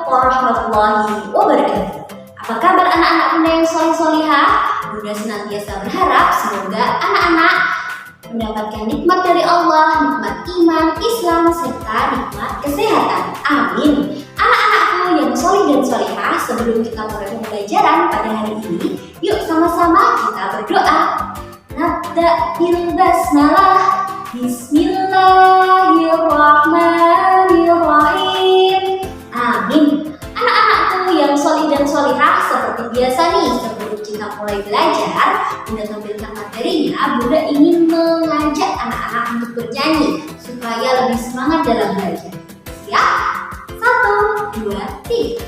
warahmatullahi wabarakatuh. Apa kabar anak-anak Bunda yang soleh-solihah? Bunda senantiasa berharap semoga anak-anak mendapatkan nikmat dari Allah, nikmat iman, Islam, serta nikmat kesehatan. Amin. Anak-anakku yang soleh dan solihah, sebelum kita mulai pembelajaran pada hari ini, yuk sama-sama kita berdoa. Nabda bil basmalah. Bismillahirrahmanirrahim. Amin. Anak-anakku yang solih dan solihah, seperti biasa nih, sebelum kita mulai belajar, Bunda tampilkan materinya. Bunda ingin mengajak anak-anak untuk bernyanyi supaya lebih semangat dalam belajar. Ya, 1, 2, 3.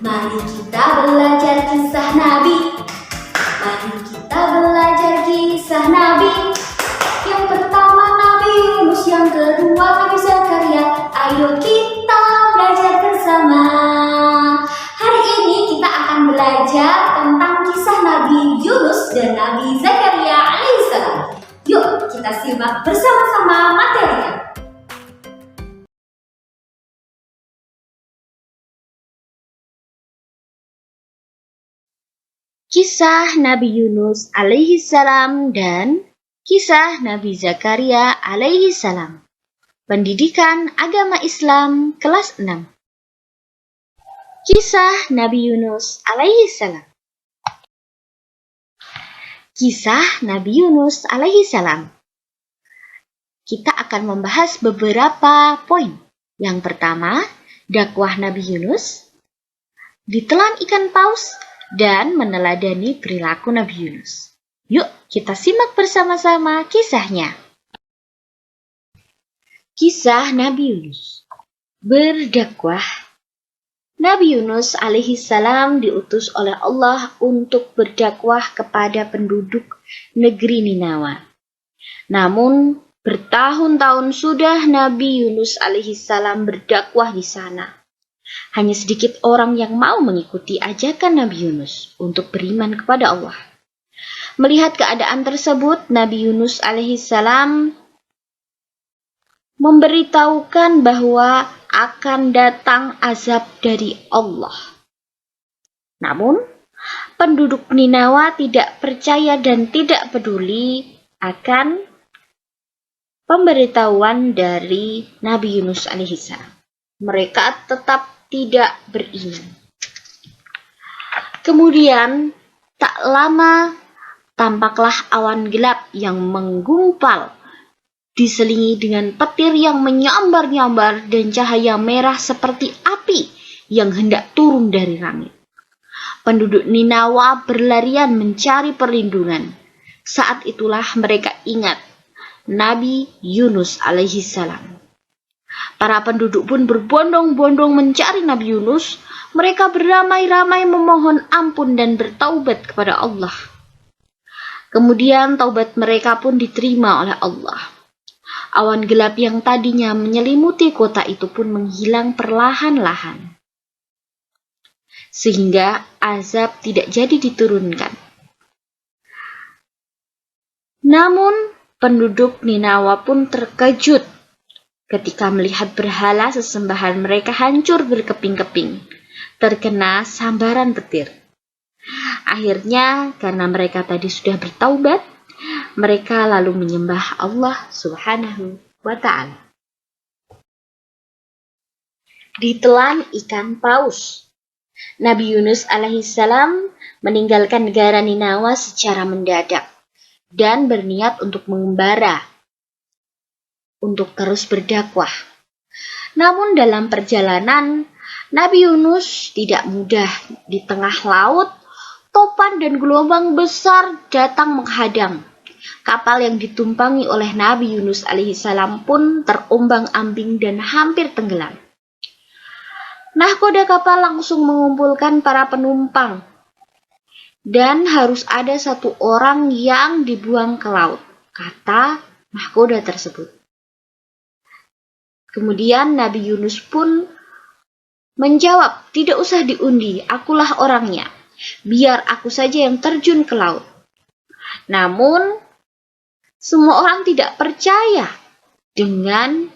Mari kita belajar kisah Nabi. Mari kita belajar kisah Nabi. Yang pertama Nabi Yunus, yang kedua Nabi Zakaria. Ayo kita belajar bersama. Hari ini kita akan belajar tentang kisah Nabi Yunus dan Nabi Zakaria alaihissalam. Yuk kita simak bersama-sama materinya. Kisah Nabi Yunus alaihissalam dan kisah Nabi Zakaria alaihissalam. Pendidikan Agama Islam kelas 6. Kisah Nabi Yunus alaihissalam. Kisah Nabi Yunus alaihissalam. Kita akan membahas beberapa poin. Yang pertama, dakwah Nabi Yunus, ditelan ikan paus, dan meneladani perilaku Nabi Yunus. Yuk kita simak bersama-sama kisahnya. Kisah Nabi Yunus. Berdakwah. Nabi Yunus alaihissalam diutus oleh Allah untuk berdakwah kepada penduduk negeri Ninawa. Namun bertahun-tahun sudah Nabi Yunus alaihissalam berdakwah di sana. Hanya sedikit orang yang mau mengikuti ajakan Nabi Yunus untuk beriman kepada Allah. Melihat keadaan tersebut, Nabi Yunus alaihissalam memberitahukan bahwa akan datang azab dari Allah. Namun, penduduk Ninawa tidak percaya dan tidak peduli akan pemberitahuan dari Nabi Yunus alaihissalam. Mereka tetap tidak beriman. Kemudian tak lama tampaklah awan gelap yang menggumpal, diselingi dengan petir yang menyambar-nyambar dan cahaya merah seperti api yang hendak turun dari langit. Penduduk Ninawa berlarian mencari perlindungan. Saat itulah mereka ingat Nabi Yunus alaihissalam. Para penduduk pun berbondong-bondong mencari Nabi Yunus. Mereka beramai-ramai memohon ampun dan bertaubat kepada Allah. Kemudian taubat mereka pun diterima oleh Allah. Awan gelap yang tadinya menyelimuti kota itu pun menghilang perlahan-lahan, sehingga azab tidak jadi diturunkan. Namun penduduk Ninawa pun terkejut ketika melihat berhala sesembahan mereka hancur berkeping-keping, terkena sambaran petir. Akhirnya, karena mereka tadi sudah bertaubat, mereka lalu menyembah Allah Subhanahu wa Ta'ala. Ditelan ikan paus. Nabi Yunus alaihissalam meninggalkan negara Ninawa secara mendadak dan berniat untuk mengembara untuk terus berdakwah. Namun dalam perjalanan, Nabi Yunus tidak mudah. Di tengah laut, topan dan gelombang besar datang menghadang. Kapal yang ditumpangi oleh Nabi Yunus alaihissalam pun terombang-ambing dan hampir tenggelam. Nahkoda kapal langsung mengumpulkan para penumpang, dan harus ada satu orang yang dibuang ke laut, kata nahkoda tersebut. Kemudian Nabi Yunus pun menjawab, tidak usah diundi, akulah orangnya. Biar aku saja yang terjun ke laut. Namun, semua orang tidak percaya dengan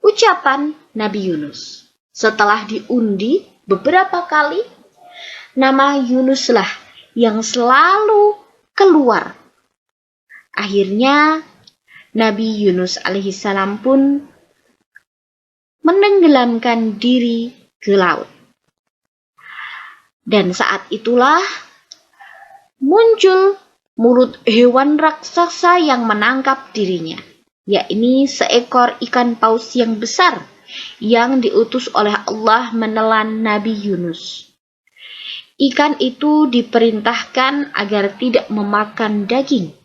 ucapan Nabi Yunus. Setelah diundi beberapa kali, nama Yunuslah yang selalu keluar. Akhirnya Nabi Yunus alaihissalam pun menenggelamkan diri ke laut. Dan saat itulah muncul mulut hewan raksasa yang menangkap dirinya, yakni seekor ikan paus yang besar yang diutus oleh Allah menelan Nabi Yunus. Ikan itu diperintahkan agar tidak memakan daging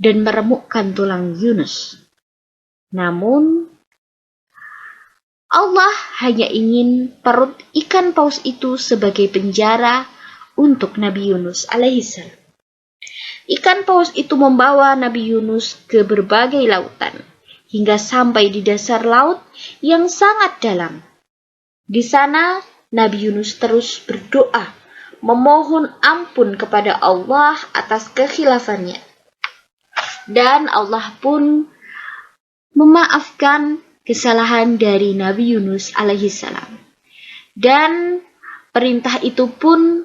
dan meremukkan tulang Yunus. Namun, Allah hanya ingin perut ikan paus itu sebagai penjara untuk Nabi Yunus alaihissalam. Ikan paus itu membawa Nabi Yunus ke berbagai lautan, hingga sampai di dasar laut yang sangat dalam. Di sana, Nabi Yunus terus berdoa, memohon ampun kepada Allah atas kekhilafannya. Dan Allah pun memaafkan kesalahan dari Nabi Yunus alaihissalam. Dan perintah itu pun,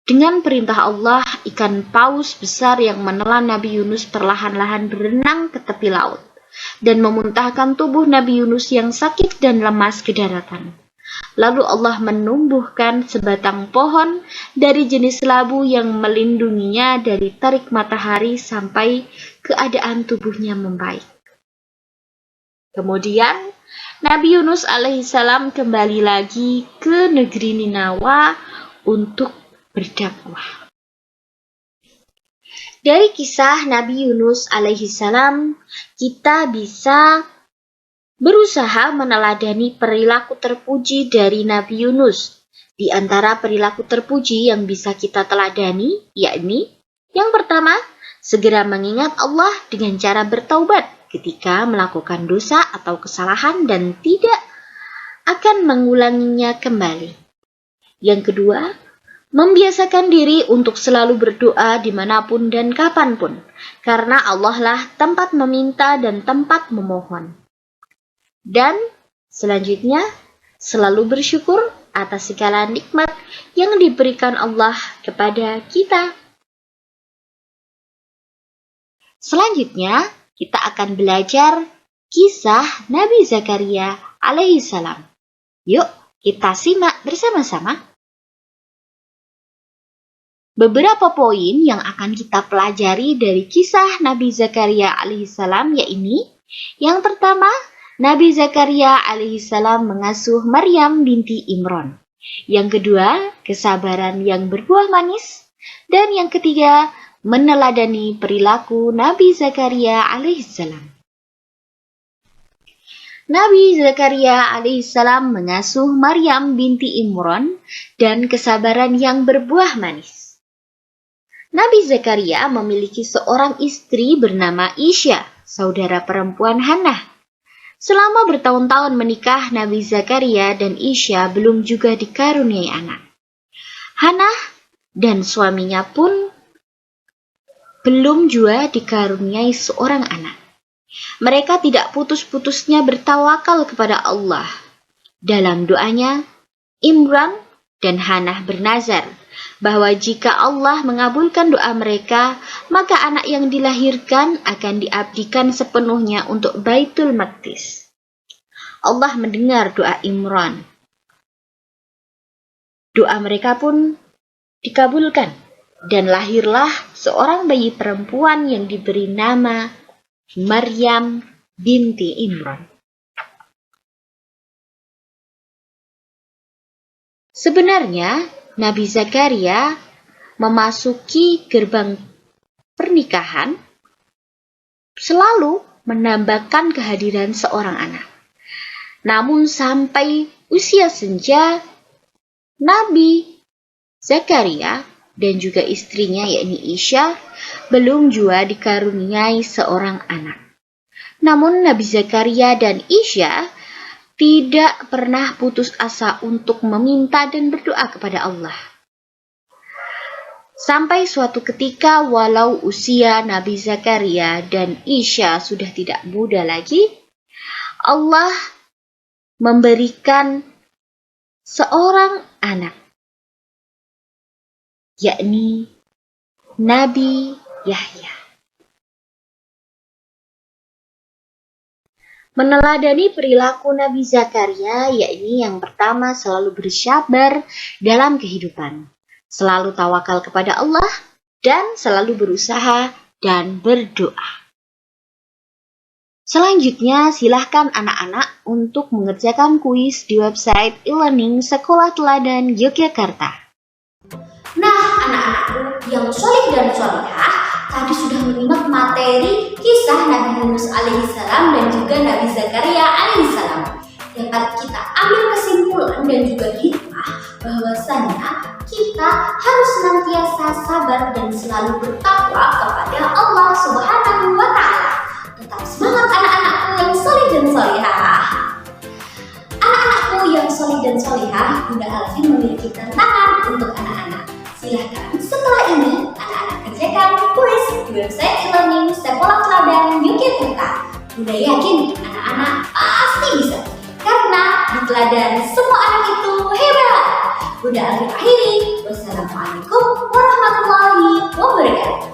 dengan perintah Allah, ikan paus besar yang menelan Nabi Yunus perlahan-lahan berenang ke tepi laut dan memuntahkan tubuh Nabi Yunus yang sakit dan lemas ke daratan. Lalu Allah menumbuhkan sebatang pohon dari jenis labu yang melindunginya dari terik matahari sampai keadaan tubuhnya membaik. Kemudian Nabi Yunus alaihissalam kembali lagi ke negeri Ninawa untuk berdakwah. Dari kisah Nabi Yunus alaihissalam, kita bisa berusaha meneladani perilaku terpuji dari Nabi Yunus. Di antara perilaku terpuji yang bisa kita teladani, yakni yang pertama, segera mengingat Allah dengan cara bertaubat ketika melakukan dosa atau kesalahan dan tidak akan mengulanginya kembali. Yang kedua, membiasakan diri untuk selalu berdoa dimanapun dan kapanpun, karena Allah lah tempat meminta dan tempat memohon. Dan selanjutnya, selalu bersyukur atas segala nikmat yang diberikan Allah kepada kita. Selanjutnya, kita akan belajar kisah Nabi Zakaria alaihissalam. Yuk, kita simak bersama-sama. Beberapa poin yang akan kita pelajari dari kisah Nabi Zakaria alaihissalam yaitu, yang pertama, Nabi Zakaria alaihissalam mengasuh Maryam binti Imran. Yang kedua, kesabaran yang berbuah manis. Dan yang ketiga, meneladani perilaku Nabi Zakaria alaihissalam. Nabi Zakaria alaihissalam mengasuh Maryam binti Imran dan kesabaran yang berbuah manis. Nabi Zakaria memiliki seorang istri bernama Isya, saudara perempuan Hannah. Selama bertahun-tahun menikah, Nabi Zakaria dan Isya belum juga dikaruniai anak. Hannah dan suaminya pun belum juga dikaruniai seorang anak. Mereka tidak putus-putusnya bertawakal kepada Allah. Dalam doanya, Imran dan Hannah bernazar bahwa jika Allah mengabulkan doa mereka, maka anak yang dilahirkan akan diabdikan sepenuhnya untuk Baitul Maqdis. Allah mendengar doa Imran. Doa mereka pun dikabulkan, dan lahirlah seorang bayi perempuan yang diberi nama Maryam binti Imran. Sebenarnya, Nabi Zakaria memasuki gerbang pernikahan selalu menambahkan kehadiran seorang anak. Namun sampai usia senja, Nabi Zakaria dan juga istrinya yakni Isya belum juga dikaruniai seorang anak. Namun Nabi Zakaria dan Isya tidak pernah putus asa untuk meminta dan berdoa kepada Allah. Sampai suatu ketika, walau usia Nabi Zakaria dan Isya sudah tidak muda lagi, Allah memberikan seorang anak, yakni Nabi Yahya. Meneladani perilaku Nabi Zakaria, yakni yang pertama selalu bersabar dalam kehidupan, selalu tawakal kepada Allah, dan selalu berusaha dan berdoa. Selanjutnya, silahkan anak-anak untuk mengerjakan kuis di website e-learning Sekolah Teladan Yogyakarta. Nah, anak-anakku yang soleh dan solehah, tadi sudah menyimak materi kisah Nabi Yunus alaihissalam dan juga Nabi Zakaria alaihissalam. Dapat kita ambil kesimpulan dan juga hikmah bahwasannya kita harus senantiasa sabar dan selalu bertakwa kepada Allah Subhanahu wa Ta'ala. Tetap semangat anak-anakku yang soleh dan solehah. Anak-anakku yang soleh dan solehah, Bunda Alvin memiliki tantangan untuk anak-anak. Silahkan setelah ini anak-anak kerjakan kuis di website e-learning Sekolah Teladan Yogyakarta. Bunda yakin anak-anak pasti bisa, karena di teladan semua anak itu hebat. Bunda Alvin akhiri. Wassalamualaikum warahmatullahi wabarakatuh.